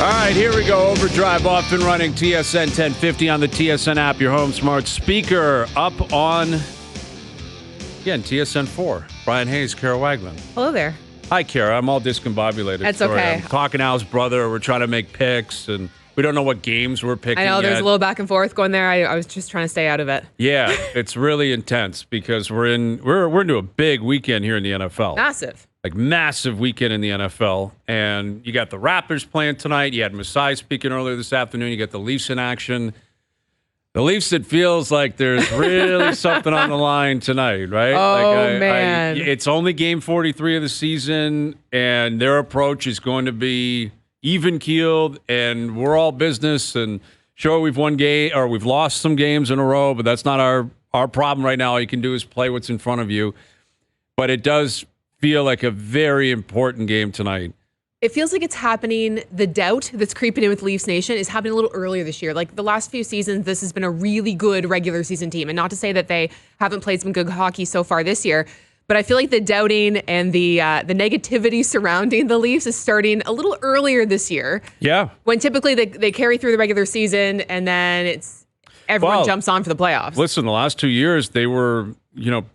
All right, here we go. OverDrive off and running. TSN 1050 on the TSN app, your home smart speaker. Up on, again, TSN 4. Bryan Hayes, Kara Wagland. Hello there. Hi, Kara. I'm all discombobulated. That's Sorry. okay. I'm talking to Al's brother. We're trying to make picks, and we don't know what games we're picking I know there's yet. a little back and forth going there. I was just trying to stay out of it. Yeah, it's really intense because we're into a big weekend here in the NFL. Massive. Like massive weekend in the NFL. And you got the Raptors playing tonight. You had Masai speaking earlier this afternoon. You got the Leafs in action. The Leafs, it feels like there's really something on the line tonight, right? Oh, man. It's only game 43 of the season, and their approach is going to be even-keeled, and we're all business. And sure, we've lost some games in a row, but that's not our problem right now. All you can do is play what's in front of you. But it does feel like a very important game tonight. It feels like it's happening. The doubt that's creeping in with Leafs Nation is happening a little earlier this year. Like the last few seasons, this has been a really good regular season team. And not to say that they haven't played some good hockey so far this year, but I feel like the doubting and the negativity surrounding the Leafs is starting a little earlier this year. Yeah. When typically they carry through the regular season and then everyone jumps on for the playoffs. Listen, the last 2 years, they were,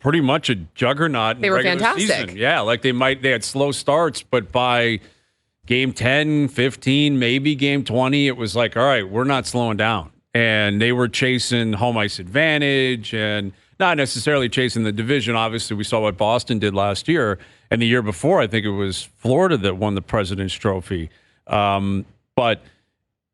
pretty much a juggernaut in They were regular fantastic. season. Yeah, like they had slow starts, but by game 10, 15, maybe game 20, it was like, all right, we're not slowing down. And they were chasing home ice advantage and not necessarily chasing the division. Obviously, we saw what Boston did last year. And the year before, I think it was Florida that won the President's Trophy. But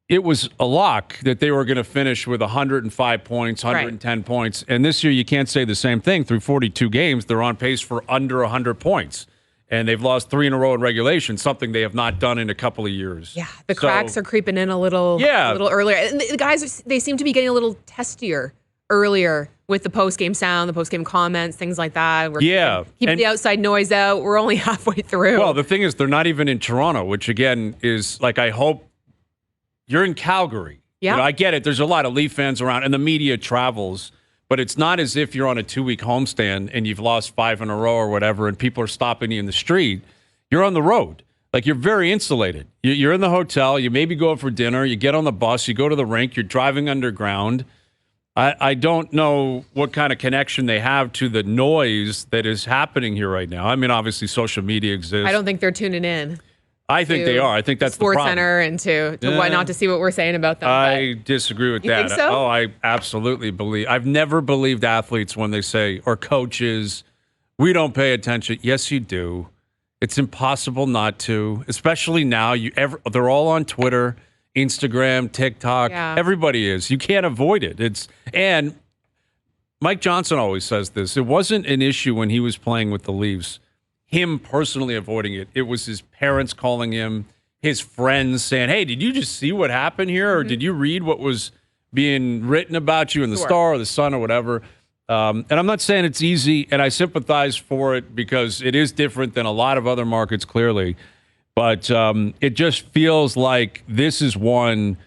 it was a lock that they were going to finish with 105 points, 110 points. And this year, you can't say the same thing. Through 42 games, they're on pace for under 100 points. And they've lost 3 in a row in regulation, something they have not done in a couple of years. Yeah, the cracks are creeping in a little earlier. And the guys, they seem to be getting a little testier earlier with the post-game sound, the post-game comments, things like that. We're keeping the outside noise out. We're only halfway through. Well, the thing is, they're not even in Toronto, which, again, is like, I hope you're in Calgary. Yeah. I get it. There's a lot of Leaf fans around, and the media travels. But it's not as if you're on a 2-week homestand and you've lost 5 in a row or whatever, and people are stopping you in the street. You're on the road. Like, you're very insulated. You're in the hotel. You maybe go out for dinner. You get on the bus. You go to the rink. You're driving underground. I don't know what kind of connection they have to the noise that is happening here right now. I mean, obviously, social media exists. I don't think they're tuning in. I think they are. I think that's the problem. SportsCenter and to what not to see what we're saying about them. I disagree with that. You think so? Oh, I absolutely believe. I've never believed athletes when they say, or coaches, we don't pay attention. Yes, you do. It's impossible not to, especially now. They're all on Twitter, Instagram, TikTok. Yeah. Everybody is. You can't avoid it. And Mike Johnson always says this. It wasn't an issue when he was playing with the Leafs, him personally avoiding it. It was his parents calling him, his friends saying, hey, did you just see what happened here? Or did you read what was being written about you in the Star or the Sun or whatever? And I'm not saying it's easy, and I sympathize for it because it is different than a lot of other markets, clearly. But it just feels like this is one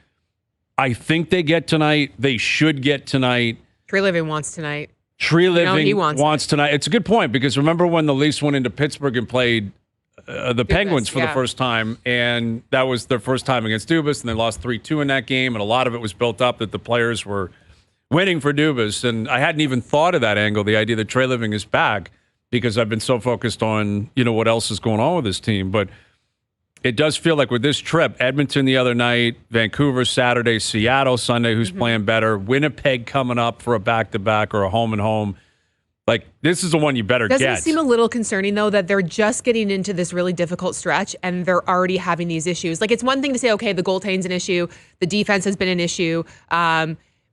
I think they get tonight. They should get tonight. Tree Living wants tonight. Tree Living wants tonight. It's a good point because remember when the Leafs went into Pittsburgh and played the Penguins for the first time, and that was their first time against Dubas, and they lost 3-2 in that game, and a lot of it was built up that the players were winning for Dubas, and I hadn't even thought of that angle, the idea that Trey Living is back, because I've been so focused on what else is going on with this team, but it does feel like with this trip, Edmonton the other night, Vancouver Saturday, Seattle Sunday, who's playing better, Winnipeg coming up for a back-to-back or a home-and-home. Like, this is the one you better get. Doesn't it seem a little concerning, though, that they're just getting into this really difficult stretch and they're already having these issues? Like, it's one thing to say, okay, the goaltending's an issue, the defense has been an issue,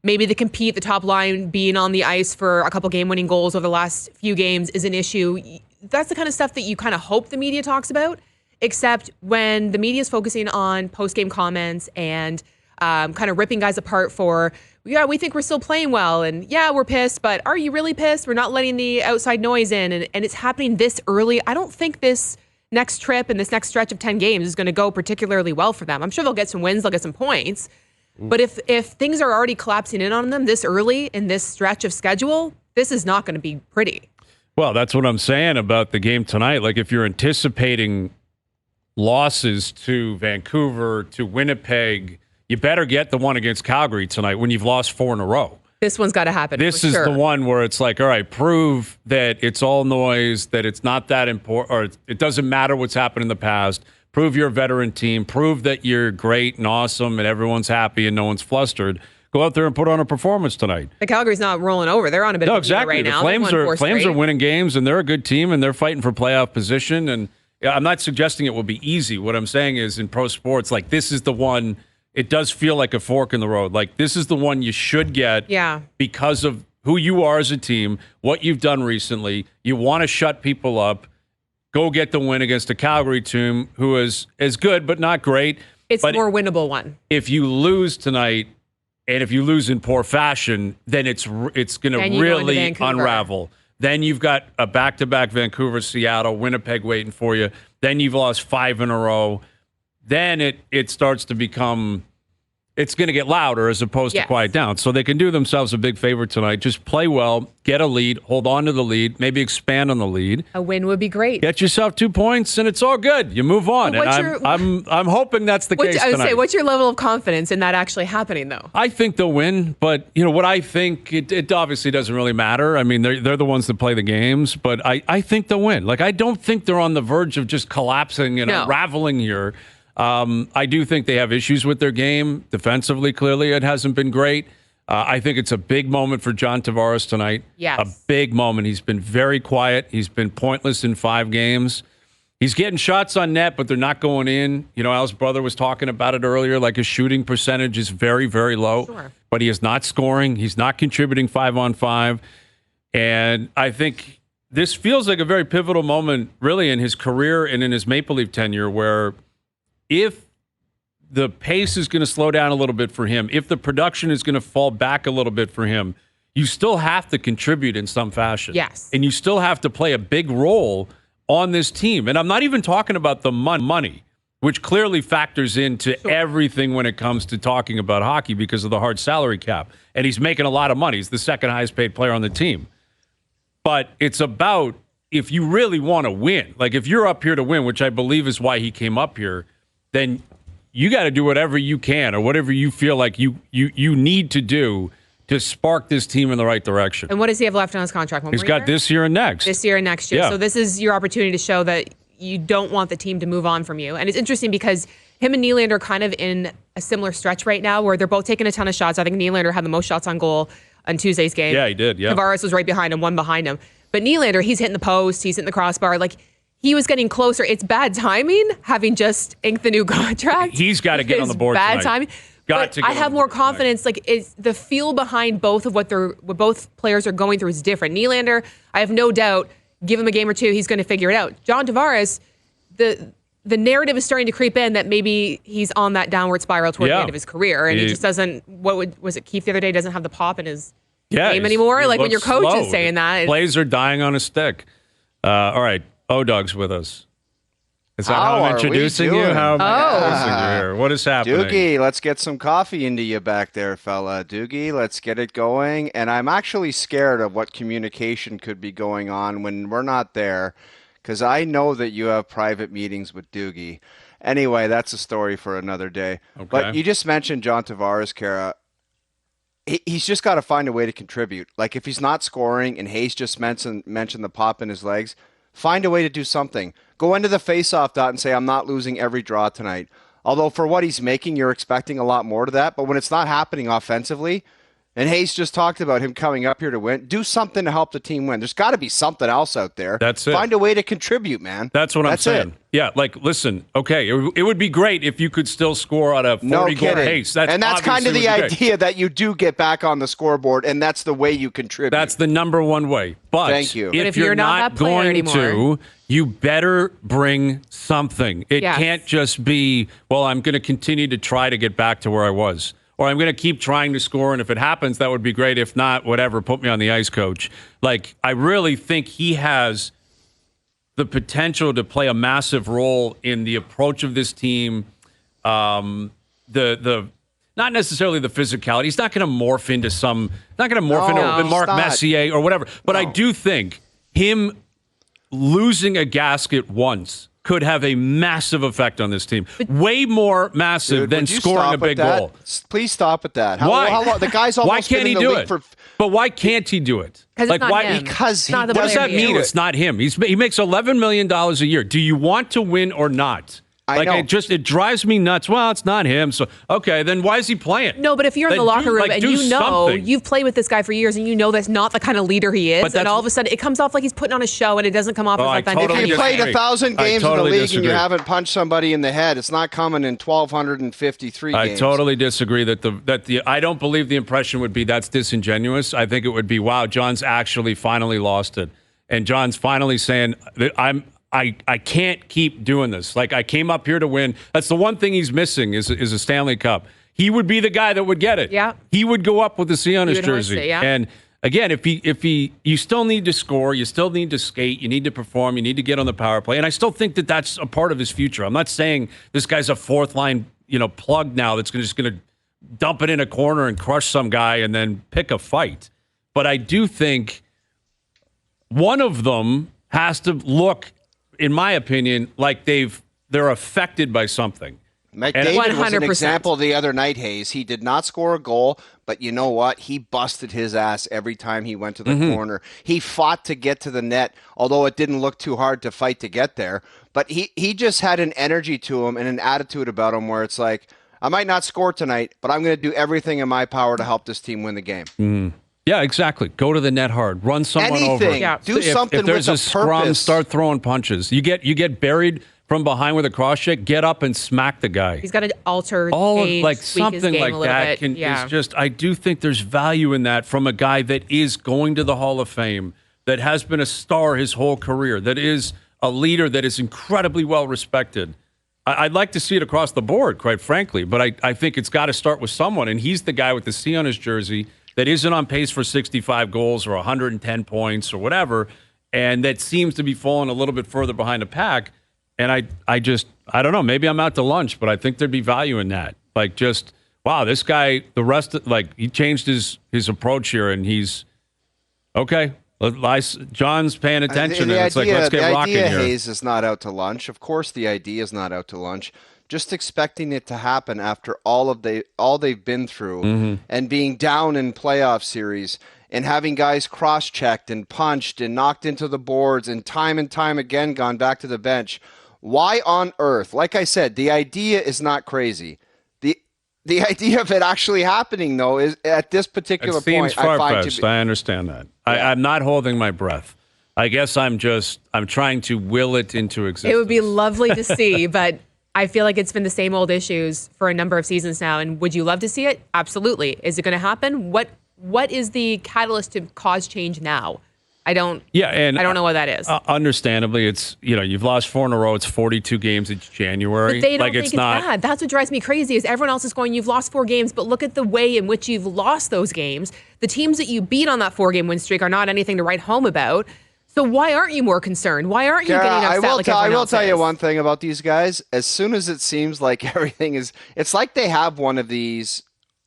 maybe the top line being on the ice for a couple game-winning goals over the last few games is an issue. That's the kind of stuff that you kind of hope the media talks about. Except when the media is focusing on post-game comments and kind of ripping guys apart for, we think we're still playing well, and we're pissed, but are you really pissed? We're not letting the outside noise in, and it's happening this early. I don't think this next trip and this next stretch of 10 games is going to go particularly well for them. I'm sure they'll get some wins, they'll get some points, but if things are already collapsing in on them this early in this stretch of schedule, this is not going to be pretty. Well, that's what I'm saying about the game tonight. Like, if you're anticipating losses to Vancouver, to Winnipeg, you better get the one against Calgary tonight when you've lost 4 in a row. This one's got to happen. This is the one where it's like, all right, prove that it's all noise, that it's not that important, or it doesn't matter what's happened in the past. Prove you're a veteran team. Prove that you're great and awesome and everyone's happy and no one's flustered. Go out there and put on a performance tonight. The Calgary's not rolling over. They're on a bit of a heater right now. The Flames are winning games, and they're a good team, and they're fighting for playoff position. And I'm not suggesting it will be easy. What I'm saying is in pro sports, like this is the one, it does feel like a fork in the road. Like this is the one you should get because of who you are as a team, what you've done recently. You want to shut people up. Go get the win against a Calgary team who is good but not great. It's the more winnable one. If you lose tonight, and if you lose in poor fashion, then it's going to really unravel. Then you've got a back-to-back Vancouver, Seattle, Winnipeg waiting for you. Then you've lost 5 in a row. Then it starts to become, it's going to get louder as opposed to quiet down. So they can do themselves a big favor tonight. Just play well, get a lead, hold on to the lead, maybe expand on the lead. A win would be great. Get yourself 2 points, and it's all good. You move on. And I'm hoping that's the case tonight. I would say, what's your level of confidence in that actually happening, though? I think they'll win, but what I think, it obviously doesn't really matter. I mean, they're the ones that play the games, but I think they'll win. Like, I don't think they're on the verge of just collapsing and unraveling here. I do think they have issues with their game. Defensively, clearly, it hasn't been great. I think it's a big moment for John Tavares tonight. Yes. A big moment. He's been very quiet. He's been pointless in 5 games. He's getting shots on net, but they're not going in. Al's brother was talking about it earlier, like his shooting percentage is very, very low. Sure. But he is not scoring. He's not contributing 5-on-5. And I think this feels like a very pivotal moment, really, in his career and in his Maple Leaf tenure, where if the pace is going to slow down a little bit for him, if the production is going to fall back a little bit for him, you still have to contribute in some fashion. Yes. And you still have to play a big role on this team. And I'm not even talking about the money, which clearly factors into everything when it comes to talking about hockey because of the hard salary cap. And he's making a lot of money. He's the second highest paid player on the team. But it's about if you really want to win, like if you're up here to win, which I believe is why he came up here, then you got to do whatever you can or whatever you feel like you need to do to spark this team in the right direction. And what does he have left on his contract? He's got this year and next. This year and next year. Yeah. So this is your opportunity to show that you don't want the team to move on from you. And it's interesting because him and Nylander are kind of in a similar stretch right now where they're both taking a ton of shots. I think Nylander had the most shots on goal on Tuesday's game. Yeah, he did. Yeah. Tavares was right behind him, one behind him. But Nylander, he's hitting the post, he's hitting the crossbar. Like, he was getting closer. It's bad timing having just inked the new contract. He's got to get on the board bad tonight. Timing. I have more confidence. Like, it's the feel behind both of what both players are going through is different. Nylander, I have no doubt, give him a game or two, he's going to figure it out. John Tavares, the narrative is starting to creep in that maybe he's on that downward spiral toward the end of his career, and he just doesn't. Was it Keefe the other day? Doesn't have the pop in his game anymore. Like when your coach is saying that, plays are dying on a stick. All right. O-Dog's with us. Is that how I'm introducing you? How am I introducing you here? What is happening? Doogie, let's get some coffee into you back there, fella. Doogie, let's get it going. And I'm actually scared of what communication could be going on when we're not there, because I know that you have private meetings with Doogie. Anyway, that's a story for another day. Okay. But you just mentioned John Tavares, Kara. He's just got to find a way to contribute. Like if he's not scoring, and Hayes just mentioned the pop in his legs, find a way to do something. Go into the face-off dot and say, I'm not losing every draw tonight. Although for what he's making, you're expecting a lot more to that. But when it's not happening offensively, and Hayes just talked about him coming up here to win, do something to help the team win. There's got to be something else out there. That's it. Find a way to contribute, man. That's what I'm saying. It. Yeah, like, listen, okay, it would be great if you could still score at a 40-goal pace. That's kind of the idea that you do get back on the scoreboard, and that's the way you contribute. That's the number one way. But thank you. If you're not going to, you better bring something. It can't just be, well, I'm going to continue to try to get back to where I was. Or I'm going to keep trying to score, and if it happens, that would be great. If not, whatever, put me on the ice, coach. Like, I really think he has the potential to play a massive role in the approach of this team. Not necessarily the physicality. He's not going to morph into into Mark Messier or whatever. But I do think him losing a gasket once could have a massive effect on this team. Way more massive than scoring a big goal. Please stop at that. Why? How long? The guy's almost why can't been in he the do league it? for. But why can't he do it? Because why? him. Because he Not the What does player that he mean? is. It's not him. He makes $11 million a year. Do you want to win or not? I know. It drives me nuts. Well, it's not him. So okay, then why is he playing? No, but if you're in the locker room and you know you've played with this guy for years and you know that's not the kind of leader he is, and all of a sudden it comes off like he's putting on a show and it doesn't come off as authentic. If you played 1,000 games in the league and you haven't punched somebody in the head, it's not coming in 1,253 games. I totally disagree that I don't believe the impression would be that's disingenuous. I think it would be, wow, John's actually finally lost it. And John's finally saying that I can't keep doing this. Like, I came up here to win. That's the one thing he's missing is a Stanley Cup. He would be the guy that would get it. Yeah. He would go up with the C on his jersey. It, yeah. And again, you still need to score, you still need to skate, you need to perform, you need to get on the power play. And I still think that that's a part of his future. I'm not saying this guy's a fourth line, plug now that's just going to dump it in a corner and crush some guy and then pick a fight. But I do think one of them has to look, in my opinion, like they're affected by something. McDavid 100%. was an example the other night, Hayes. He did not score a goal, but you know what? He busted his ass every time he went to the corner. He fought to get to the net, although it didn't look too hard to fight to get there. But he just had an energy to him and an attitude about him where it's like, I might not score tonight, but I'm going to do everything in my power to help this team win the game. Mm. Yeah, exactly. Go to the net hard. Run someone over. Yeah. Do something if there's with a scrum, purpose. start throwing punches. You get buried from behind with a cross check, get up and smack the guy. He's got to alter like tweak something his game like a little that bit. is just, I do think there's value in that from a guy that is going to the Hall of Fame, that has been a star his whole career, that is a leader that is incredibly well respected. I'd like to see it across the board, quite frankly, but I think it's got to start with someone, and he's the guy with the C on his jersey that isn't on pace for 65 goals or 110 points or whatever, and that seems to be falling a little bit further behind the pack. And I don't know, maybe I'm out to lunch, but I think there'd be value in that. Like, just, wow, this guy, he changed his approach here, and he's, okay, John's paying attention, and it's like, let's get rocking here. The idea, Hayes, is not out to lunch. Of course the idea is not out to lunch. Just expecting it to happen after all they've been through and being down in playoff series and having guys cross-checked and punched and knocked into the boards and time again gone back to the bench. Why on earth? Like I said, the idea is not crazy. The idea of it actually happening, though, is at this particular point, I find to be... I understand that. Yeah. I'm not holding my breath. I guess I'm trying to will it into existence. It would be lovely to see, but I feel like it's been the same old issues for a number of seasons now. And would you love to see it? Absolutely. Is it going to happen? What is the catalyst to cause change now? I don't know what that is. Understandably, it's, you've lost 4 in a row. It's 42 games. It's January. But they don't think it's bad. That's what drives me crazy is everyone else is going, you've lost 4 games, but look at the way in which you've lost those games. The teams that you beat on that 4-game win streak are not anything to write home about. So why aren't you more concerned? Why aren't you getting upset like everyone else is? I will tell you one thing about these guys. As soon as it seems like everything is, it's like they have one of these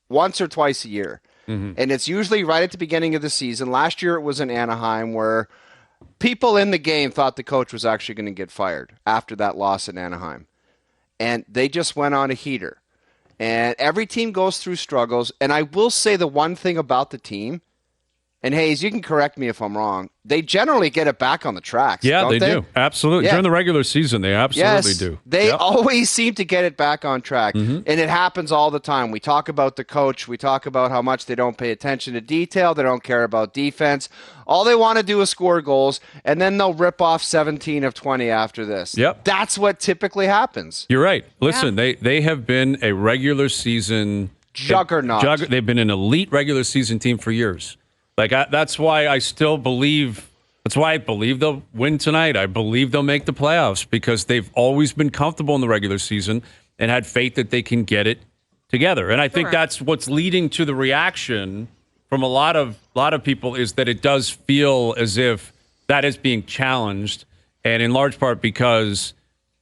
once or twice a year. And it's usually right at the beginning of the season. Last year it was in Anaheim where people in the game thought the coach was actually going to get fired after that loss in Anaheim. And they just went on a heater. And every team goes through struggles. And I will say the one thing about the team, and Hayes, you can correct me if I'm wrong, they generally get it back on the tracks. Yeah, don't they do. Absolutely. Yeah. During the regular season, they absolutely do. They always seem to get it back on track. And it happens all the time. We talk about the coach. We talk about how much they don't pay attention to detail. They don't care about defense. All they want to do is score goals, and then they'll rip off 17 of 20 after this. Yep. That's what typically happens. You're right. Listen, they have been a regular season juggernaut. They've been an elite regular season team for years. That's why I still believe. That's why I believe they'll win tonight. I believe they'll make the playoffs because they've always been comfortable in the regular season and had faith that they can get it together. And I think that's what's leading to the reaction from a lot of people is that it does feel as if that is being challenged, and in large part because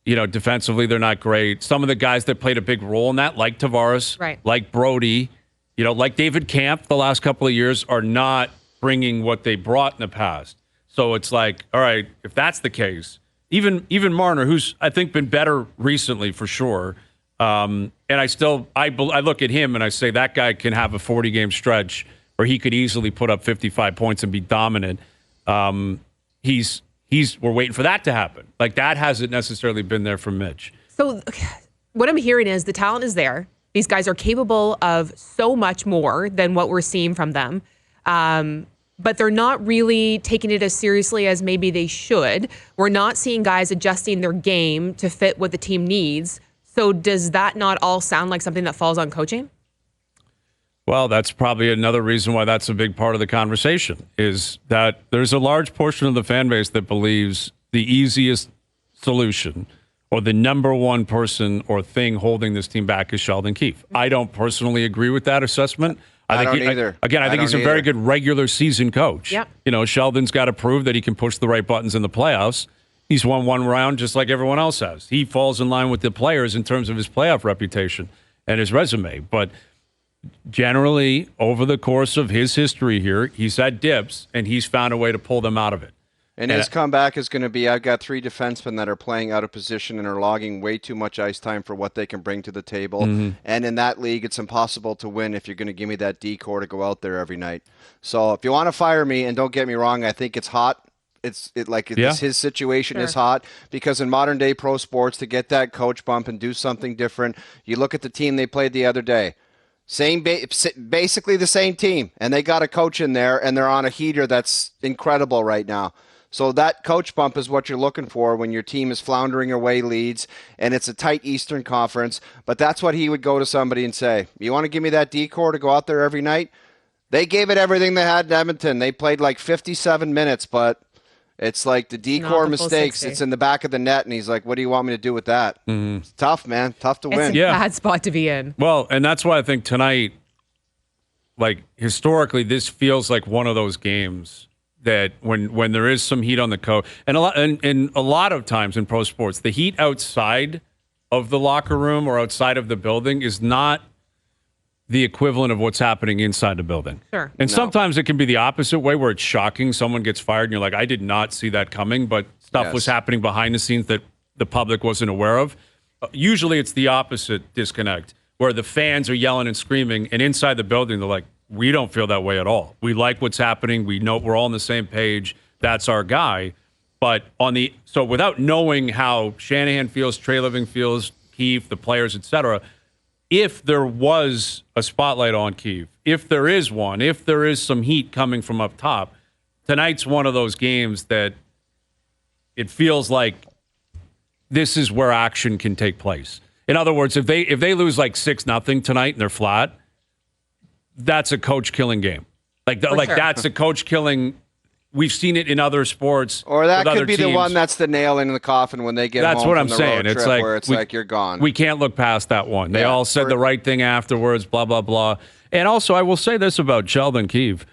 defensively they're not great. Some of the guys that played a big role in that, like Tavares, like Brody. Like David Camp the last couple of years are not bringing what they brought in the past. So it's like, all right, if that's the case, even Marner, who's I think been better recently for sure. And I look at him and I say that guy can have a 40-game stretch where he could easily put up 55 points and be dominant. We're waiting for that to happen. Like, that hasn't necessarily been there for Mitch. So what I'm hearing is the talent is there. These guys are capable of so much more than what we're seeing from them. But they're not really taking it as seriously as maybe they should. We're not seeing guys adjusting their game to fit what the team needs. So does that not all sound like something that falls on coaching? Well, that's probably another reason why that's a big part of the conversation, is that there's a large portion of the fan base that believes the easiest solution or the number one person or thing holding this team back is Sheldon Keefe. I don't personally agree with that assessment. I don't either. I think he's a very good regular season coach. Yep. Sheldon's got to prove that he can push the right buttons in the playoffs. He's won one round just like everyone else has. He falls in line with the players in terms of his playoff reputation and his resume. But generally, over the course of his history here, he's had dips, and he's found a way to pull them out of it. And his comeback is going to be, I've got 3 defensemen that are playing out of position and are logging way too much ice time for what they can bring to the table. Mm-hmm. And in that league, it's impossible to win if you're going to give me that D-core to go out there every night. So if you want to fire me, and don't get me wrong, I think it's hot. His situation is hot, because in modern day pro sports, to get that coach bump and do something different, you look at the team they played the other day. Basically the same team, and they got a coach in there, and they're on a heater that's incredible right now. So that coach bump is what you're looking for when your team is floundering away leads, and it's a tight Eastern Conference. But that's what he would go to somebody and say, you want to give me that D-core to go out there every night? They gave it everything they had in Edmonton. They played like 57 minutes, but it's like the D-core mistakes. It's in the back of the net, and he's like, what do you want me to do with that? Mm-hmm. It's tough, man. Tough to win. It's a bad spot to be in. Well, and that's why I think tonight, like, historically, this feels like one of those games that when there is some heat on the coach, and a lot of times in pro sports, the heat outside of the locker room or outside of the building is not the equivalent of what's happening inside the building. Sure. And sometimes it can be the opposite way, where it's shocking. Someone gets fired and you're like, I did not see that coming, but stuff was happening behind the scenes that the public wasn't aware of. Usually it's the opposite disconnect, where the fans are yelling and screaming, and inside the building they're like, we don't feel that way at all. We like what's happening. We know we're all on the same page. That's our guy. But so without knowing how Shanahan feels, Trey Living feels, Keefe, the players, etc., if there was a spotlight on Keefe, if there is one, if there is some heat coming from up top, tonight's one of those games that it feels like this is where action can take place. In other words, if they lose like 6-0 tonight and they're flat, that's a coach-killing game. That's a coach-killing. We've seen it in other sports. Or that could be teams. The one that's the nail in the coffin when they get that's home what from I'm the saying. road trip, where it's like you're gone. We can't look past that one. They all said the right thing afterwards, blah, blah, blah. And also, I will say this about Sheldon Keefe,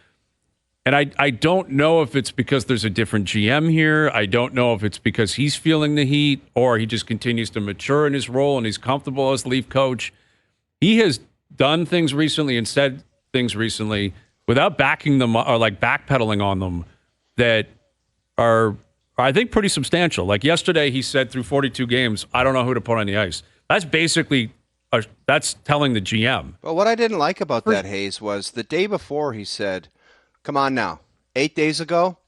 and I don't know if it's because there's a different GM here. I don't know if it's because he's feeling the heat, or he just continues to mature in his role and he's comfortable as Leaf coach. He has done things recently and said things recently without backing them or like backpedaling on them that are I think pretty substantial. Like yesterday, he said through 42 games, I don't know who to put on the ice. That's basically that's telling the GM. Well, what I didn't like about that, Hayes, was the day before he said, come on now, 8 days ago,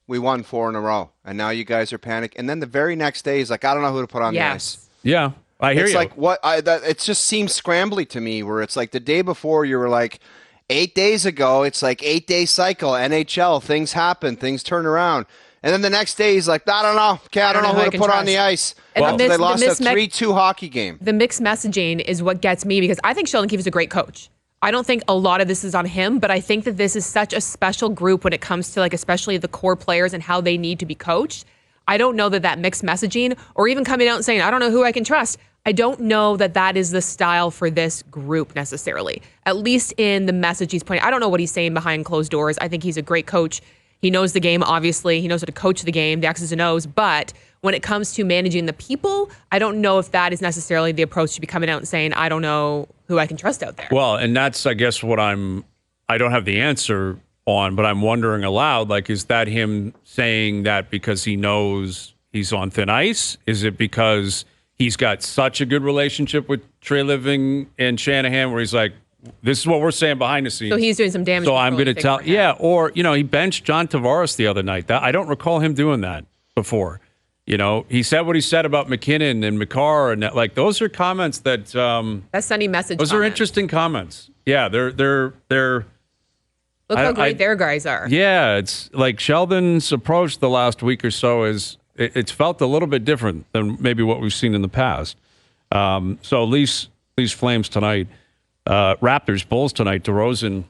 we won 4 in a row, and now you guys are panicking. And then the very next day, he's like, I don't know who to put on the ice. Yeah, I hear you. It's like it just seems scrambly to me, where it's like the day before you were like, 8 days ago, it's like 8-day cycle, NHL, things happen, things turn around. And then the next day, he's like, I don't know. Okay, I don't know who to put on the ice. And they lost a 3-2 hockey game. The mixed messaging is what gets me, because I think Sheldon Keefe is a great coach. I don't think a lot of this is on him, but I think that this is such a special group when it comes to, like, especially the core players and how they need to be coached. I don't know that mixed messaging, or even coming out and saying, I don't know who I can trust, I don't know that is the style for this group necessarily, at least in the message he's putting. I don't know what he's saying behind closed doors. I think he's a great coach. He knows the game, obviously. He knows how to coach the game, the X's and O's. But when it comes to managing the people, I don't know if that is necessarily the approach to be coming out and saying, I don't know who I can trust out there. Well, and that's, I guess, what I don't have the answer on, but I'm wondering aloud, like, is that him saying that because he knows he's on thin ice? Is it because he's got such a good relationship with Trey Living and Shanahan where he's like, this is what we're saying behind the scenes. So he's doing some damage. So I'm going to tell, or, he benched John Tavares the other night. I don't recall him doing that before. He said what he said about McKinnon and McCarr, and that, those are comments that that's Sunny message. Those are interesting comments. Yeah, they're. Look how great their guys are. Yeah, it's like Sheldon's approach the last week or so it's felt a little bit different than maybe what we've seen in the past. So Leafs Flames tonight. Raptors, Bulls tonight. DeRozan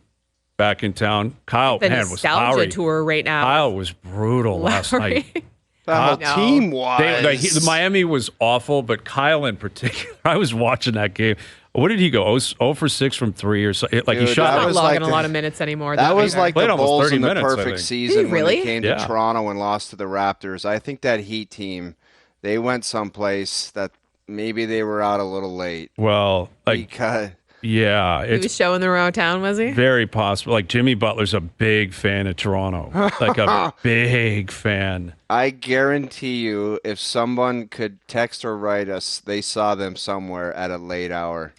back in town. Kyle, the was nostalgia Lowry. Tour right now. Kyle was brutal last night. The whole team was. The Miami was awful, but Kyle in particular. I was watching that game. What did he go? 0 for 6 from 3 or so. Like Dude, he shot. Not logging a lot of minutes anymore. That was like the Bulls 30 in the minutes, perfect season when they came to Toronto and lost to the Raptors. I think that Heat team, they went someplace that maybe they were out a little late. Well, yeah, he was showing the around town, was he? Very possible. Like Jimmy Butler's a big fan of Toronto, like a big fan. I guarantee you, if someone could text or write us, they saw them somewhere at a late hour.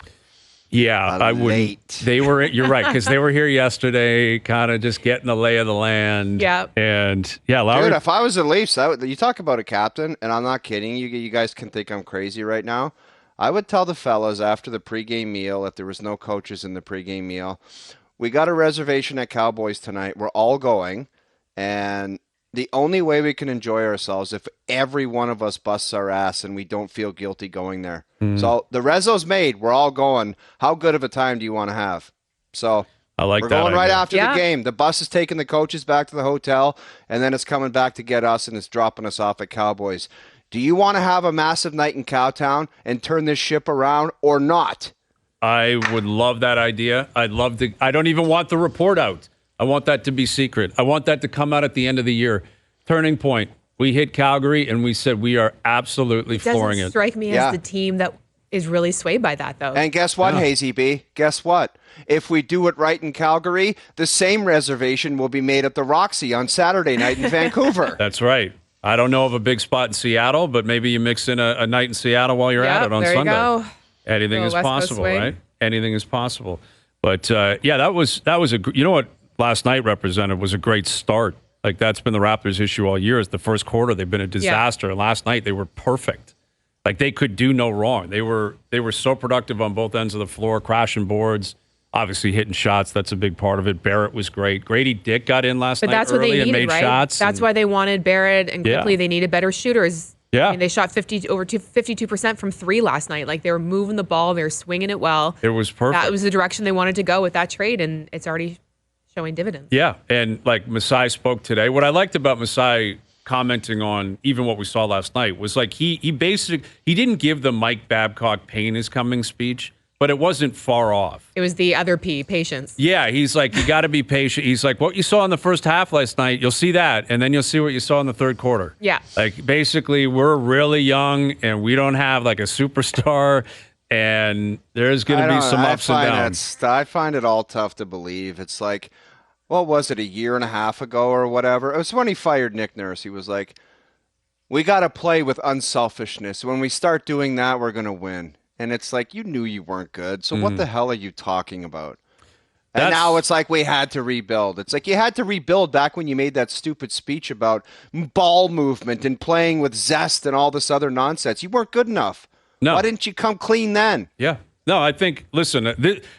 Yeah, I wouldn't. They were. You're right, because they were here yesterday, kind of just getting the lay of the land. Yeah, and Lowry. Dude, if I was the Leafs, you talk about a captain, and I'm not kidding. You guys can think I'm crazy right now. I would tell the fellas after the pregame meal, if there was no coaches in the pregame meal, we got a reservation at Cowboys tonight. We're all going, and the only way we can enjoy ourselves if every one of us busts our ass and we don't feel guilty going there. So the reso's made. We're all going. How good of a time do you want to have? So I like we're that going right idea. after the game. The bus is taking the coaches back to the hotel, and then it's coming back to get us, and it's dropping us off at Cowboys. Do you want to have a massive night in Cowtown and turn this ship around or not? I would love that idea. I'd love to. I don't even want the report out. I want that to be secret. I want that to come out at the end of the year. Turning point. We hit Calgary, and we said we are absolutely flooring it. Doesn't strike me as the team that is really swayed by that, though. And guess what, Hazy B? Guess what? If we do it right in Calgary, the same reservation will be made at the Roxy on Saturday night in Vancouver. That's right. I don't know of a big spot in Seattle, but maybe you mix in a night in Seattle while you're at it on there Sunday. You go. Anything is possible, right? Anything is possible. But that was what last night represented was a great start. Like that's been the Raptors' issue all year. Is the first quarter they've been a disaster, and last night they were perfect. Like they could do no wrong. They were so productive on both ends of the floor, crashing boards. Obviously, hitting shots, that's a big part of it. Barrett was great. Grady Dick got in last night that's what early they needed, and made right? shots. That's why they wanted Barrett, and quickly they needed better shooters. Yeah. I mean, they shot 52% from 3 last night. Like, they were moving the ball. They were swinging it well. It was perfect. That was the direction they wanted to go with that trade, and it's already showing dividends. Yeah, and like Masai spoke today. What I liked about Masai commenting on even what we saw last night was like he didn't give the Mike Babcock pain is coming speech, but it wasn't far off. It was the other P, patience. Yeah, he's like, you got to be patient. He's like, what you saw in the first half last night, you'll see that, and then you'll see what you saw in the third quarter. Yeah. Like, basically, we're really young, and we don't have, like, a superstar, and there's going to be some ups and downs. I find it all tough to believe. It's like, what was it, a year and a half ago or whatever? It was when he fired Nick Nurse. He was like, we got to play with unselfishness. When we start doing that, we're going to win. And it's like, you knew you weren't good. So what the hell are you talking about? And now it's like we had to rebuild. It's like you had to rebuild back when you made that stupid speech about ball movement and playing with zest and all this other nonsense. You weren't good enough. No. Why didn't you come clean then? Yeah. No, I think, listen,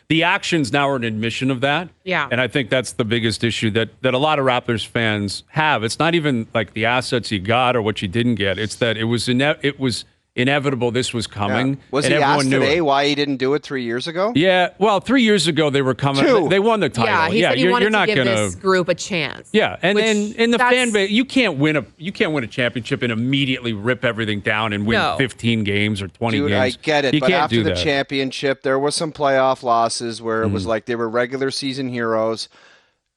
the actions now are an admission of that. Yeah. And I think that's the biggest issue that a lot of Raptors fans have. It's not even like the assets you got or what you didn't get. It's that it was inevitable this was coming. Yeah. Was and he everyone asked knew today it. why he didn't do it 3 years ago? Yeah, well, 3 years ago they were coming. They won the title. Yeah, he said he wanted you're not to give gonna, this group a chance. Yeah, and in the that's- fan base, you can't win a championship and immediately rip everything down and win 15 games or 20 Dude, games. I get it, You but can't after do the that. championship, there was some playoff losses where it was like they were regular season heroes.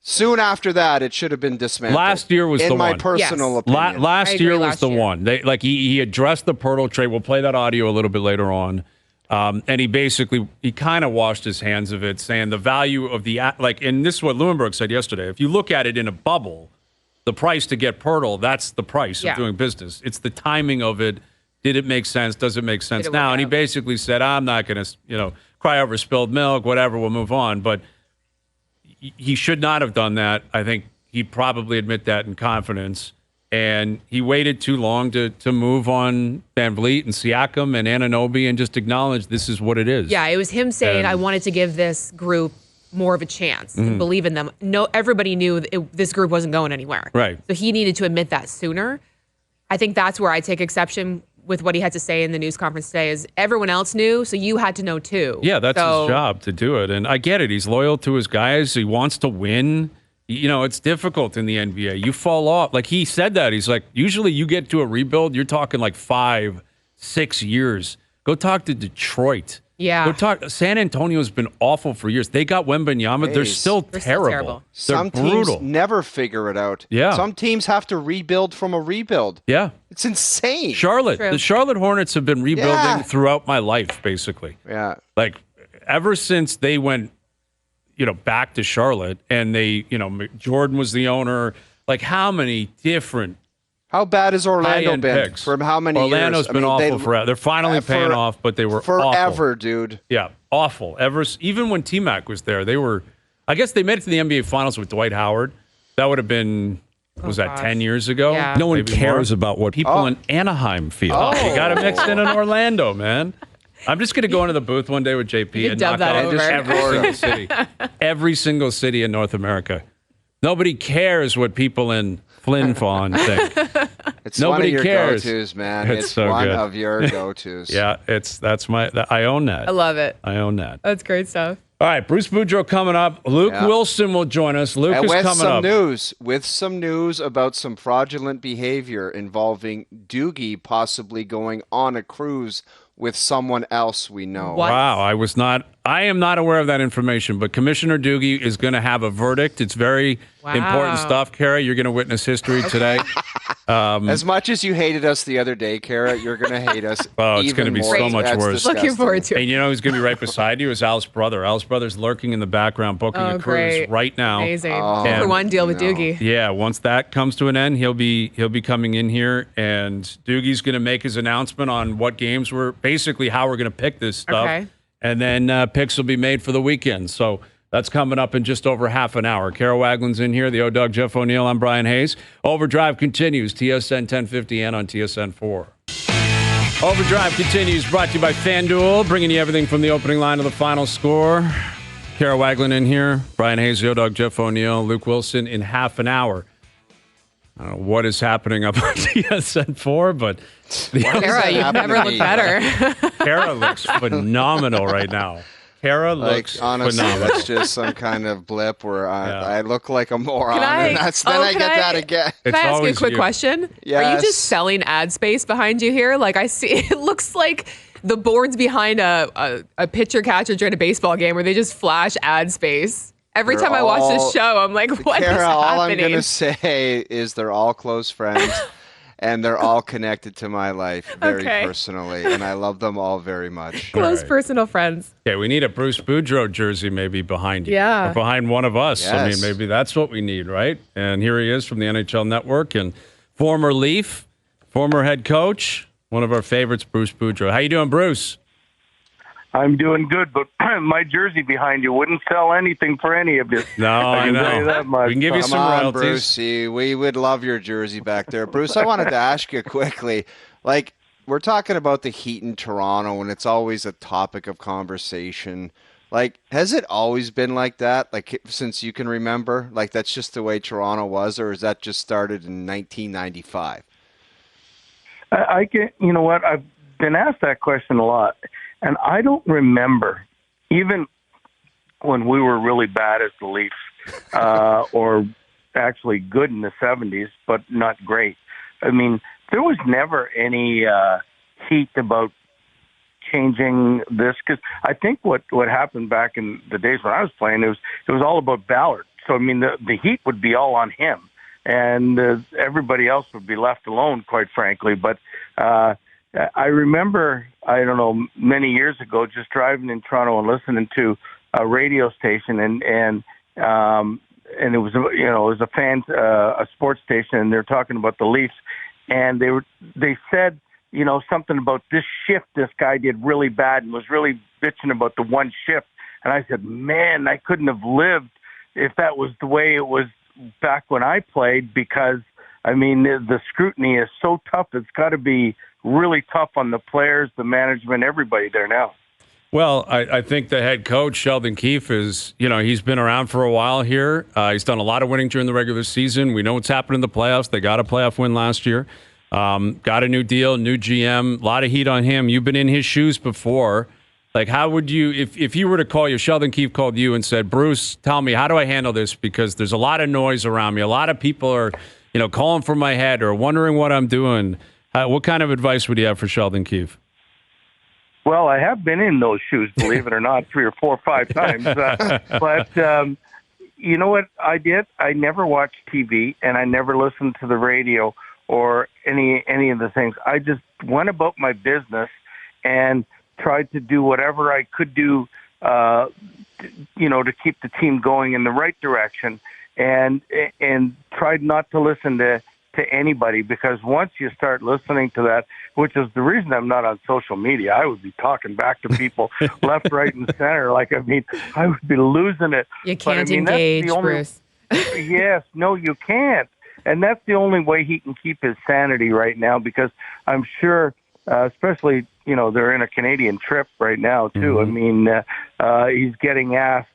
Soon after that, it should have been dismantled. Last year was the in my one. personal opinion. Last year was the year. one. He addressed the Pirtle trade. We'll play that audio a little bit later on. And he kind of washed his hands of it, saying the value of and this is what Lewinberg said yesterday. If you look at it in a bubble, the price to get Pirtle. That's the price of doing business. It's the timing of it. Did it make sense? Does it make sense now? And he basically said, I'm not going to, cry over spilled milk, whatever, we'll move on. But he should not have done that. I think he'd probably admit that in confidence. And he waited too long to move on Van Vliet and Siakam and Anunoby and just acknowledge this is what it is. Yeah, it was him saying, I wanted to give this group more of a chance and believe in them. No, everybody knew this group wasn't going anywhere. Right. So he needed to admit that sooner. I think that's where I take exception with what he had to say in the news conference today is everyone else knew, so you had to know too. Yeah, that's his job to do it. And I get it. He's loyal to his guys. He wants to win. It's difficult in the NBA. You fall off. Like he said that. He's like, usually you get to a rebuild, you're talking like 5-6 years. Go talk to Detroit. Yeah. Go talk. San Antonio's been awful for years. They got Wembanyama. They're still terrible. Some They're brutal. teams never figure it out. Yeah. Some teams have to rebuild from a rebuild. Yeah. It's insane. Charlotte. True. The Charlotte Hornets have been rebuilding throughout my life, basically. Yeah. Like ever since they went back to Charlotte and they, Jordan was the owner. Like how many different How bad has Orlando been? picks. From how many Orlando's years? been awful forever. They're finally paying off, but they were forever, awful. dude. Yeah, awful. Even when T-Mac was there, they were. I guess they made it to the NBA Finals with Dwight Howard. That would have been. Was that 10 years ago? Yeah. No one cares about what people in Anaheim feel. You got to mix in Orlando, man. I'm just going to go into the booth one day with JP and knock out every single city. Every single city in North America. Nobody cares what people in Flin Flon think. It's Nobody one of your cares. Go-tos, man. It's so one good. of your go-tos. Yeah, I own that. I love it. I own that. That's great stuff. All right, Bruce Boudreau coming up. Luke Wilson will join us. Luke and is coming up. With some news about some fraudulent behavior involving Doogie possibly going on a cruise with someone else we know. What? Wow, I am not aware of that information, but Commissioner Doogie is going to have a verdict. It's very important stuff. Kara, you're going to witness history today. As much as you hated us the other day, Kara, you're going to hate us it's going to be so much worse. Disgusting. Looking forward to it. And you know who's going to be right beside you is Al's brother. Al's brother's lurking in the background, booking a cruise right now. Amazing. For one deal with Doogie. Yeah, once that comes to an end, he'll be coming in here, and Doogie's going to make his announcement on what games basically how we're going to pick this stuff. Okay. And then picks will be made for the weekend. So that's coming up in just over half an hour. Kara Wagland's in here. The O-Dog, Jeff O'Neill. I'm Bryan Hayes. Overdrive continues. TSN 1050 and on TSN 4. Overdrive continues. Brought to you by FanDuel. Bringing you everything from the opening line to the final score. Kara Wagland in here. Bryan Hayes, the O-Dog, Jeff O'Neill. Luke Wilson in half an hour. I don't know what is happening up on TSN 4, but Kara, you never look better. Kara looks phenomenal right now. Kara looks honestly, phenomenal. that's just some kind of blip where I look like a moron. And I get that again. Can I ask you a quick question? Yes. Are you just selling ad space behind you here? Like I see, it looks like the boards behind a pitcher catcher during a baseball game where they just flash ad space. Every time I watch this show, I'm like, what is happening? All I'm going to say is they're all close friends, and they're all connected to my life very personally, and I love them all very much. Close personal friends. Okay, we need a Bruce Boudreau jersey maybe behind you. Yeah. Or behind one of us. Yes. I mean, maybe that's what we need, right? And here he is from the NHL Network and former Leaf, former head coach, one of our favorites, Bruce Boudreau. How you doing, Bruce? I'm doing good, but my jersey behind you wouldn't sell anything for any of this. No, I know. Tell you that much. We can give you some royalties. Brucey. We would love your jersey back there. Bruce, I wanted to ask you quickly, like, we're talking about the Heat in Toronto, and it's always a topic of conversation. Like, has it always been like that? Like, since you can remember? Like, that's just the way Toronto was, or is that just started in 1995? I get, you know what? I've been asked that question a lot. And I don't remember, even when we were really bad as the Leafs, or actually good in the 70s, but not great. I mean, there was never any heat about changing this. Because I think what happened back in the days when I was playing, it was all about Ballard. So, I mean, the heat would be all on him. And everybody else would be left alone, quite frankly. But I remember, I don't know, many years ago, just driving in Toronto and listening to a radio station, and and it was a fan a sports station, and they're talking about the Leafs, and they said something about this shift this guy did really bad and was really bitching about the one shift, and I said, man, I couldn't have lived if that was the way it was back when I played, because I mean the scrutiny is so tough. It's got to be really tough on the players, the management, everybody there now. Well, I think the head coach, Sheldon Keefe, is, he's been around for a while here. He's done a lot of winning during the regular season. We know what's happened in the playoffs. They got a playoff win last year. Got a new deal, new GM, a lot of heat on him. You've been in his shoes before. Like, how would you, if you were to call you, Sheldon Keefe called you and said, Bruce, tell me, how do I handle this? Because there's a lot of noise around me. A lot of people are, calling for my head or wondering what I'm doing. What kind of advice would you have for Sheldon Keefe? Well, I have been in those shoes, believe it or not, 3 or 4 or 5 times. But you know what I did? I never watched TV, and I never listened to the radio or any of the things. I just went about my business and tried to do whatever I could do, to keep the team going in the right direction, and tried not to listen to anybody, because once you start listening to that, which is the reason I'm not on social media, I would be talking back to people left, right, and center. I would be losing it. You can't engage, Bruce. Yes, no, you can't. And that's the only way he can keep his sanity right now, because I'm sure, especially, they're in a Canadian trip right now, too. Mm-hmm. I mean, he's getting asked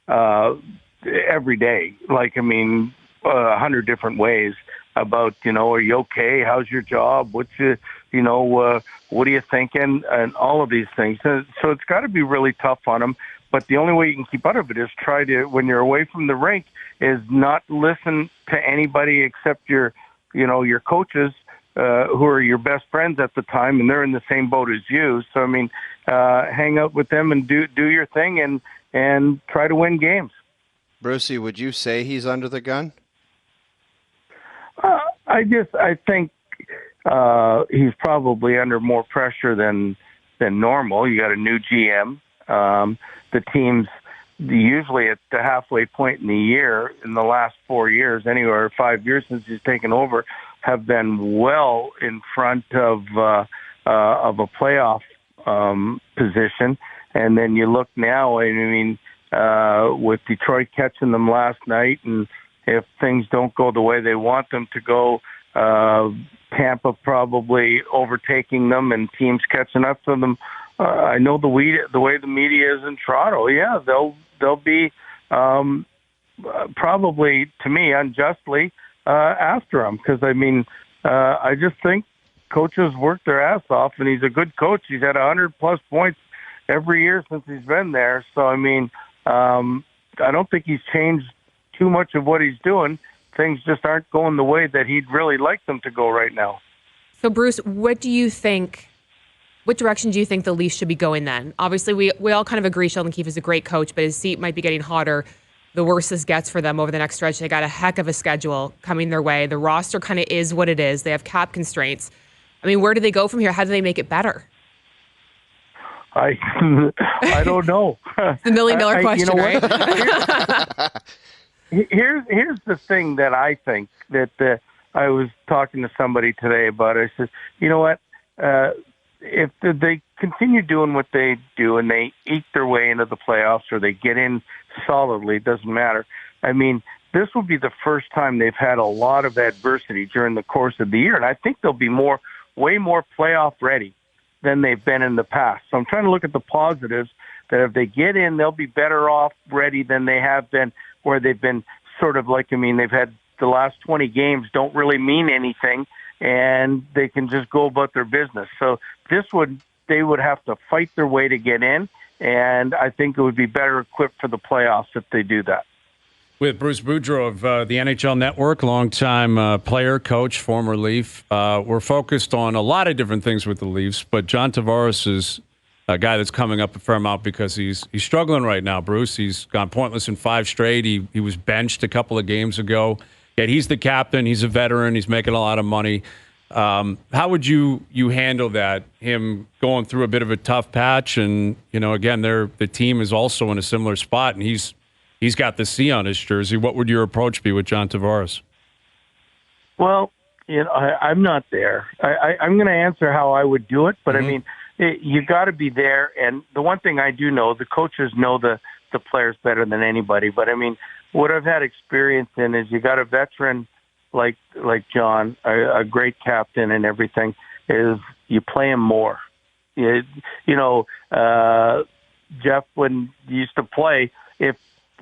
every day, 100 different ways about, are you okay? How's your job? What are you thinking? And all of these things. So it's got to be really tough on him. But the only way you can keep out of it is try to, when you're away from the rink, is not listen to anybody except your coaches, who are your best friends at the time, and they're in the same boat as you. So, I mean, hang out with them and do your thing and try to win games. Brucey, would you say he's under the gun? I think he's probably under more pressure than normal. You got a new GM. The team's usually at the halfway point in the year in the last 4 years, anywhere 5 years since he's taken over, have been well in front of a playoff position. And then you look now, I mean, with Detroit catching them last night, and if things don't go the way they want them to go, Tampa probably overtaking them and teams catching up to them. I know the way the media is in Toronto. Yeah, they'll be probably, to me, unjustly after him, because I mean, I just think coaches work their ass off, and he's a good coach. He's had 100+ points every year since he's been there. So I mean, I don't think he's changed too much of what he's doing. Things just aren't going the way that he'd really like them to go right now. So, Bruce, what do you think? What direction do you think the Leafs should be going then? Obviously, we all kind of agree Sheldon Keefe is a great coach, but his seat might be getting hotter the worse this gets for them over the next stretch. They got a heck of a schedule coming their way. The roster kind of is what it is. They have cap constraints. I mean, where do they go from here? How do they make it better? I don't know. The $1 million question, right? Here's the thing that I think that I was talking to somebody today about. I said, you know what? If they continue doing what they do and they eke their way into the playoffs, or they get in solidly, it doesn't matter. I mean, this will be the first time they've had a lot of adversity during the course of the year, and I think they'll be way more playoff ready than they've been in the past. So I'm trying to look at the positives, that if they get in, they'll be better off ready than they have been, where they've been sort of like, I mean, they've had the last 20 games don't really mean anything, and they can just go about their business. So they would have to fight their way to get in, and I think it would be better equipped for the playoffs if they do that. With Bruce Boudreau of the NHL Network, longtime player, coach, former Leaf. We're focused on a lot of different things with the Leafs, but John Tavares is a guy that's coming up a fair amount because he's struggling right now, Bruce. He's gone pointless in 5 straight. He was benched a couple of games ago. Yet he's the captain. He's a veteran. He's making a lot of money. How would you handle that, him going through a bit of a tough patch? And, again, the team is also in a similar spot, and he's he's got the C on his jersey. What would your approach be with John Tavares? Well, I'm not there. I'm going to answer how I would do it, but I mean, you got to be there. And the one thing I do know, the coaches know the players better than anybody. But I mean, what I've had experience in is you got a veteran like John, a great captain and everything, is you play him more. Jeff, when you used to play,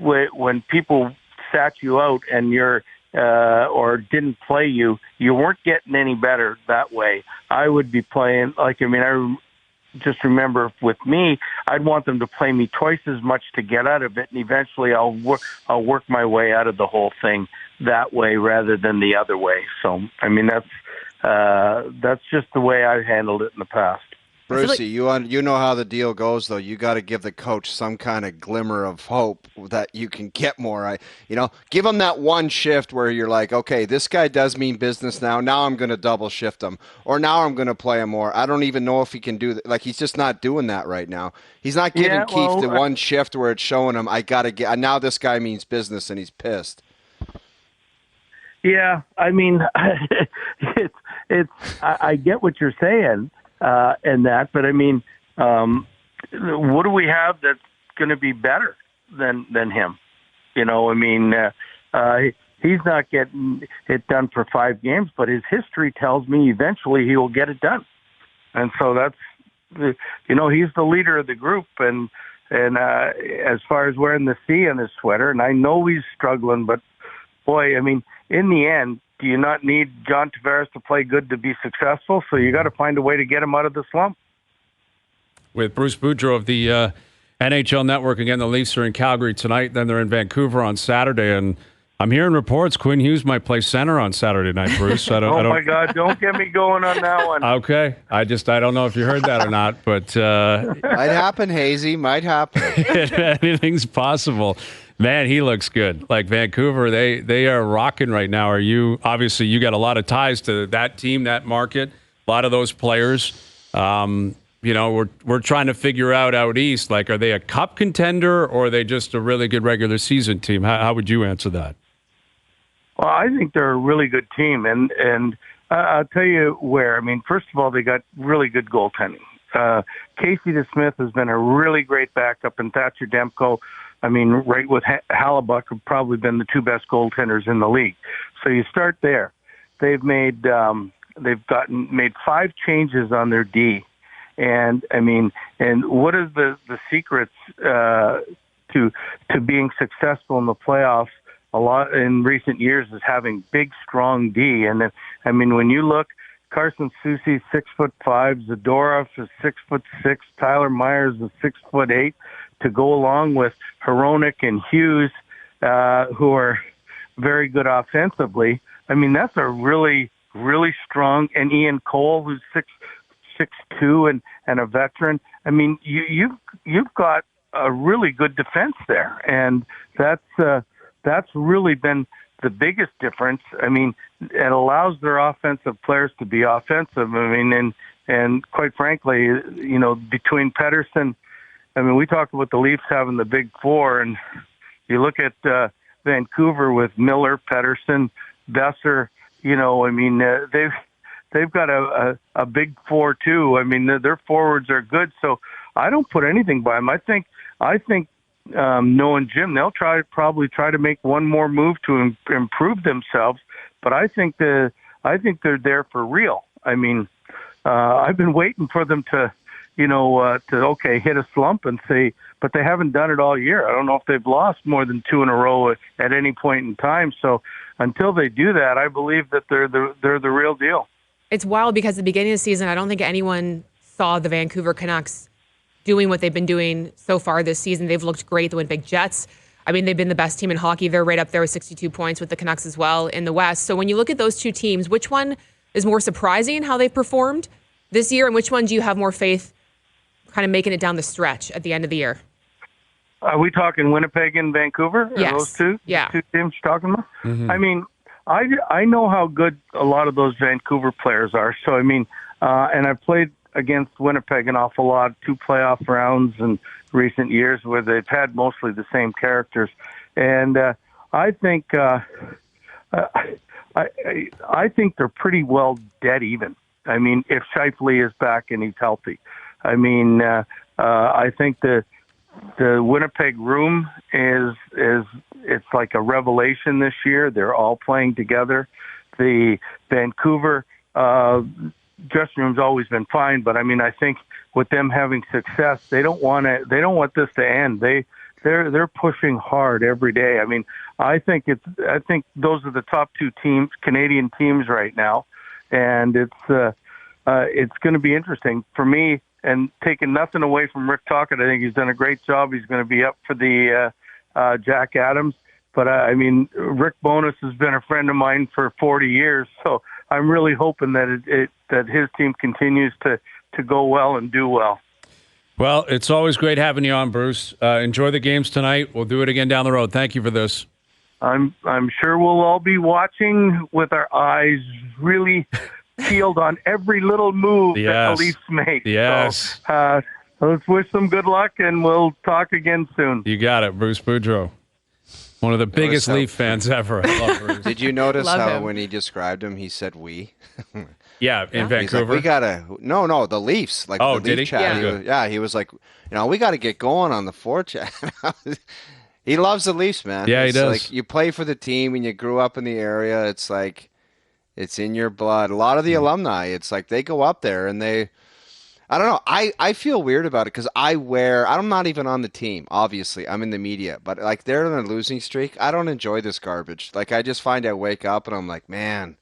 when people sat you out and you're or didn't play you weren't getting any better that way. I would be playing I just remember with me, I'd want them to play me twice as much to get out of it, and eventually I'll work my way out of the whole thing that way rather than the other way. So I mean that's just the way I handled it in the past. Brucey, you know how the deal goes, though. You got to give the coach some kind of glimmer of hope that you can get more. Give him that one shift where you're like, okay, this guy does mean business now. Now I'm going to double shift him, or now I'm going to play him more. I don't even know if he can do that. Like, he's just not doing that right now. He's not giving Keefe the one shift where it's showing him, I got to get. Now this guy means business, and he's pissed. Yeah, I mean, I get what you're saying. And that, but I mean, what do we have that's going to be better than him? He's not getting it done for 5 games, but his history tells me eventually he will get it done. And so that's, he's the leader of the group. And as far as wearing the C on his sweater, and I know he's struggling, but boy, I mean, in the end, do you not need John Tavares to play good to be successful? So you got to find a way to get him out of the slump. With Bruce Boudreau of the NHL Network, again, the Leafs are in Calgary tonight. Then they're in Vancouver on Saturday. And I'm hearing reports Quinn Hughes might play center on Saturday night, Bruce. My God, don't get me going on that one. Okay. I don't know if you heard that or not, but... might happen, Hazy. Might happen. Anything's possible. Man, he looks good. Like Vancouver, they are rocking right now. Obviously, you got a lot of ties to that team, that market, a lot of those players. We're trying to figure out east, like, are they a cup contender or are they just a really good regular season team? How would you answer that? Well, I think they're a really good team. And I'll tell you where. I mean, first of all, they got really good goaltending. Casey DeSmith has been a really great backup, and Thatcher Demko, right with Hallebuck, have probably been the 2 best goaltenders in the league. So you start there. They've made 5 changes on their D, and what is the secrets to being successful in the playoffs? A lot in recent years is having big, strong D, and when you look. Carson Soucy, 6'5", Zadorov is 6'6", Tyler Myers is 6'8", to go along with Hronek and Hughes, who are very good offensively. That's a really, really strong, and Ian Cole, who's 6'2", and a veteran. You've got a really good defense there, and that's really been the biggest difference. It allows their offensive players to be offensive. And quite frankly, between Pettersson, we talked about the Leafs having the big 4, and you look at Vancouver with Miller, Pettersson, Besser. They've got a big 4 too. Their forwards are good, so I don't put anything by them. I think. Knowing Jim, they'll probably try to make one more move to improve themselves. But I think they're there for real. I've been waiting for them to hit a slump and say, but they haven't done it all year. I don't know if they've lost more than 2 in a row at any point in time. So until they do that, I believe that they're the real deal. It's wild because at the beginning of the season, I don't think anyone saw the Vancouver Canucks doing what they've been doing so far this season. They've looked great. The Winnipeg Jets, they've been the best team in hockey. They're right up there with 62 points with the Canucks as well in the West. So when you look at those 2 teams, which one is more surprising how they've performed this year, and which one do you have more faith kind of making it down the stretch at the end of the year? Are we talking Winnipeg and Vancouver? Yes. Are those 2? Yeah. 2 teams you're talking about? Mm-hmm. I know how good a lot of those Vancouver players are. So, and I've played against Winnipeg an awful lot, 2 playoff rounds in recent years where they've had mostly the same characters. And I think I think they're pretty well dead even. I mean, if Scheifele is back and he's healthy, I mean, I think the Winnipeg room is it's like a revelation this year. They're all playing together. The Vancouver dressing room's always been fine, but I mean, I think with them having success, they don't want this to end. They're pushing hard every day. I mean, I think those are the top two teams, Canadian teams right now, and it's going to be interesting for me. And taking nothing away from Rick Tocchet, I think he's done a great job. He's going to be up for the Jack Adams. But I mean, Rick Bowness has been a friend of mine for 40 years, so I'm really hoping that that his team continues to go well and do well. Well, it's always great having you on, Bruce. Enjoy the games tonight. We'll do it again down the road. Thank you for this. I'm sure we'll all be watching with our eyes really peeled on every little move that the Leafs make. Yes. So, let's wish them good luck, and we'll talk again soon. You got it, Bruce Boudreau. One of the biggest Leaf fans ever. I love Bruce. Did you notice how when he described him, he said "we"? Yeah, in Vancouver. Like, we gotta the Leafs. Like the did Leaf he? Chat. He was like, we got to get going on the forechat. He loves the Leafs, man. Yeah, he does. Like you play for the team and you grew up in the area. It's like it's in your blood. A lot of the alumni, it's like they go up there and I don't know. I feel weird about it because I'm not even on the team, obviously. I'm in the media. But, like, they're on a losing streak. I don't enjoy this garbage. Like, I just I wake up and I'm like, man,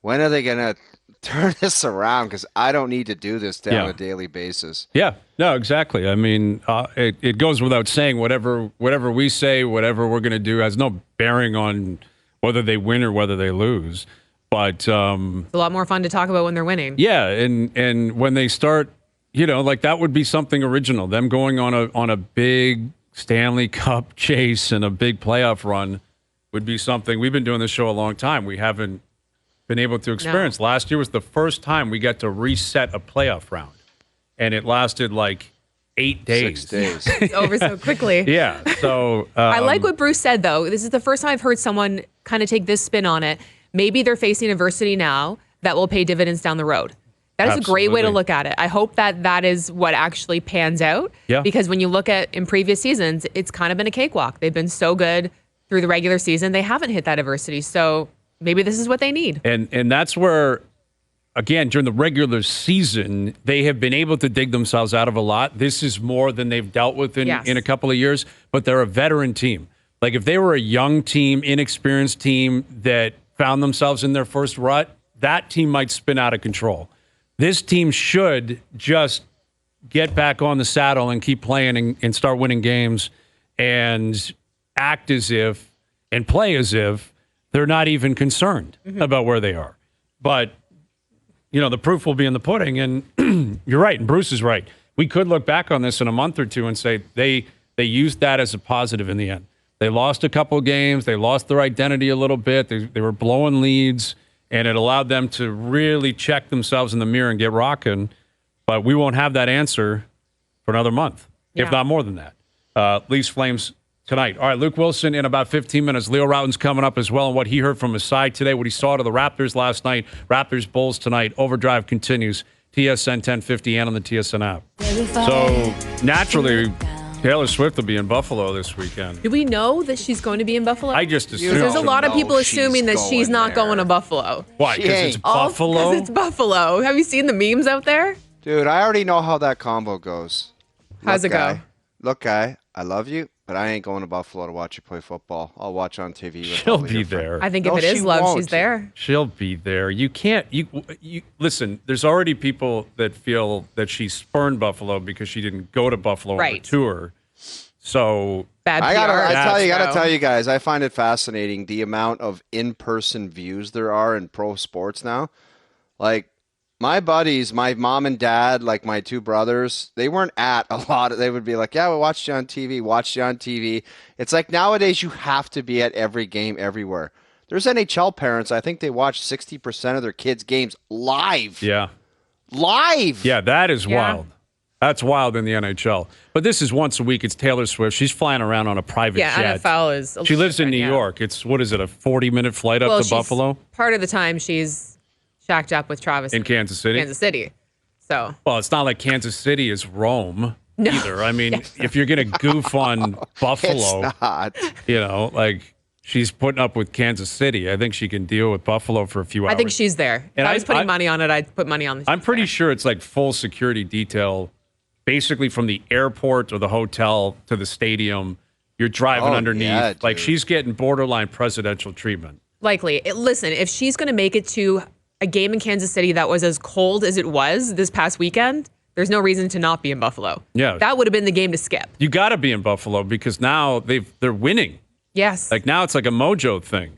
when are they going to turn this around? Because I don't need to do this on a daily basis. Yeah. No, exactly. I mean, it goes without saying whatever we say, whatever we're going to do has no bearing on whether they win or whether they lose. But it's a lot more fun to talk about when they're winning. Yeah, and when they start, like that would be something original. Them going on a big Stanley Cup chase and a big playoff run would be something. We've been doing this show a long time. We haven't been able to experience. No. Last year was the first time we got to reset a playoff round, and it lasted like 8 days. 6 days. It's over so quickly. Yeah. So I like what Bruce said, though. This is the first time I've heard someone kind of take this spin on it. Maybe they're facing adversity now that will pay dividends down the road. That is a great way to look at it. I hope that is what actually pans out. Yeah. Because when you look at in previous seasons, it's kind of been a cakewalk. They've been so good through the regular season. They haven't hit that adversity. So maybe this is what they need. And that's where, again, during the regular season, they have been able to dig themselves out of a lot. This is more than they've dealt with in a couple of years. But they're a veteran team. Like if they were a young team, inexperienced team that found themselves in their first rut, that team might spin out of control. This team should just get back on the saddle and keep playing and start winning games and act as if and play as if they're not even concerned about where they are. But, the proof will be in the pudding. And you're right, and Bruce is right. We could look back on this in a month or two and say they used that as a positive in the end. They lost a couple of games. They lost their identity a little bit. They were blowing leads, and it allowed them to really check themselves in the mirror and get rocking. But we won't have that answer for another month, if not more than that. Leafs Flames tonight. All right, Luke Wilson in about 15 minutes. Leo Routen's coming up as well, and what he heard from his side today, what he saw to the Raptors last night. Raptors Bulls tonight. OverDrive continues. TSN 1050 and on the TSN app. So naturally, Taylor Swift will be in Buffalo this weekend. Do we know that she's going to be in Buffalo? I just assume. There's a lot of people assuming that she's not going to Buffalo. Why? Because it's Buffalo? Because it's Buffalo. Have you seen the memes out there? Dude, I already know how that combo goes. How's it go? Look, guy, I love you, but I ain't going to Buffalo to watch you play football. I'll watch on TV. With She'll be there. I think if it is love, she's there. She'll be there. You can't. You listen. There's already people that feel that she spurned Buffalo because she didn't go to Buffalo on the tour. So bad PR. I gotta tell you guys, I find it fascinating the amount of in-person views there are in pro sports now. Like my buddies, my mom and dad, like my two brothers, they weren't at a lot. They would be like, "Yeah, we watched you on TV. It's like nowadays you have to be at every game everywhere. There's NHL parents. I think they watch 60% of their kids' games live. Yeah, live. Yeah, that is wild. That's wild in the NHL. But this is once a week. It's Taylor Swift. She's flying around on a private jet. NFL is. She lives in New York. It's, what is it, a 40-minute flight up to Buffalo? Part of the time she's shacked up with Travis In Kansas City? Kansas City. So. Well, it's not like Kansas City is Rome either. I mean, if you're going to goof on Buffalo, It's not. you know, like she's putting up with Kansas City. I think she can deal with Buffalo for a few hours. I think she's there. And if I was putting money on it, I'd put money on the I'm pretty sure it's like full security detail, basically from the airport or the hotel to the stadium. You're driving underneath. Yeah, like dude. she's getting borderline presidential treatment. Likely. Listen, if she's going to make it to a game in Kansas City that was as cold as it was this past weekend, there's no reason to not be in Buffalo. Yeah. That would have been the game to skip. You got to be in Buffalo because now they're winning. Yes. Like now it's like a mojo thing.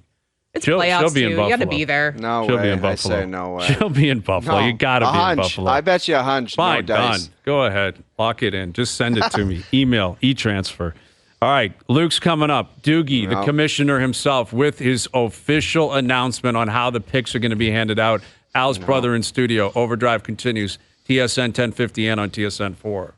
It's she'll playoffs, be in too. You got to Buffalo. be there. No She'll way. be in Buffalo. I say no way. She'll be in Buffalo. No, You got to a be hunch. in Buffalo. I bet you a hunch. Fine, no dice. done. Go ahead. Lock it in. Just send it to me. Email, e-transfer. All right, Luke's coming up. Doogie, the commissioner himself, with his official announcement on how the picks are going to be handed out. Al's brother in studio. Overdrive continues. TSN 1050 and on TSN 4.